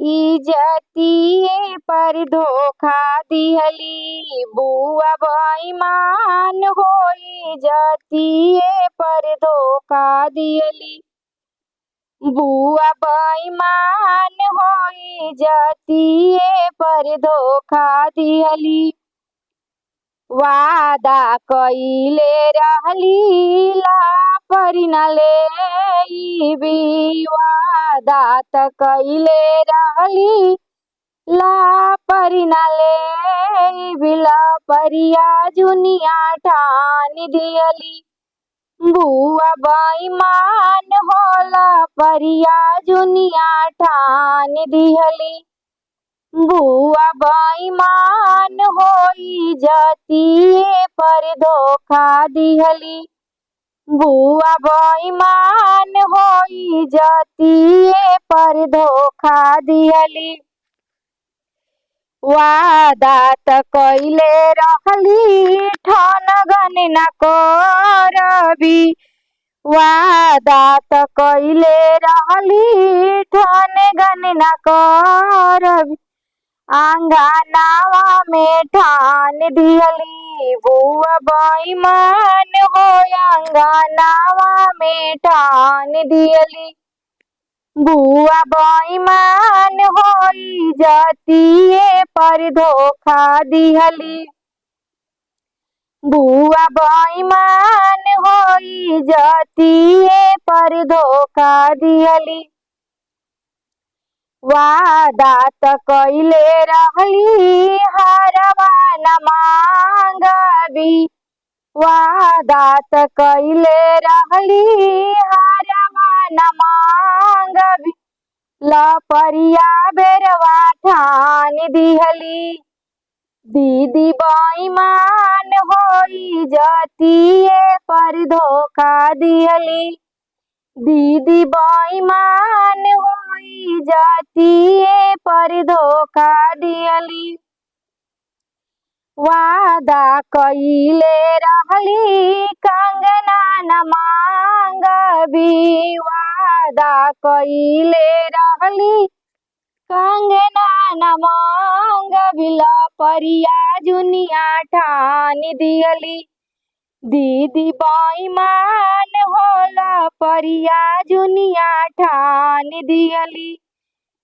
इजतिए पर धोखा दिहली बुआ बेईमान हो। इजतिए पर धोखा दिहली बुआ बेईमान हो। इजतिए पर धोखा दिहली वादा कइले रहली लापरी न लेइबी। वादा त कइले रहली लापरी न लेइबी। लपरिया जुनिया ठान दिहली बुआ बेईमान हो। लपरिया जुनिया ठान दिहली बुआ बेईमान हो। इजतिए पर धोखा दिहली बुआ बेईमान हो। इजतिए पर धोखा दिहली वादा त कइले रहली ठनगन न करबी। वादा त कइले रहली ठनगन न करबी। आंगनवा में ठान दिहली बुआ बेईमान हो। आंगनवा में ठान दिहली बुआ बेईमान हो। इजतिए पर धोखा दिहली बुआ बेईमान हो। इजतिए पर धोखा दिहली वादा त कइले रहली हरवा न मांगबी। वादा त कइले रहली हरवा न मांगबी। लपरिया बेरवा ठान दिहली दीदी बेईमान हो। इजतिए पर धोखा दिहली दीदी बेईमान हो। इजतिए पर धोखा दिहली वादा कइले रहली कंगना न मांगबी। वादा कइले रहली कंगना न मांगबी। लपरिया जुनिया ठान दिहली दीदी बेईमान हो। लपरिया जुनिया ठान दिहली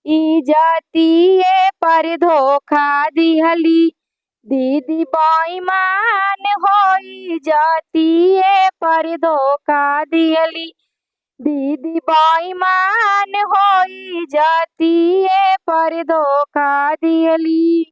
इजतिए पर धोखा दिहली दीदी बेईमान हो। इजतिए पर धोखा दिहली दीदी बेईमान हो। इजतिए पर धोखा दिहली।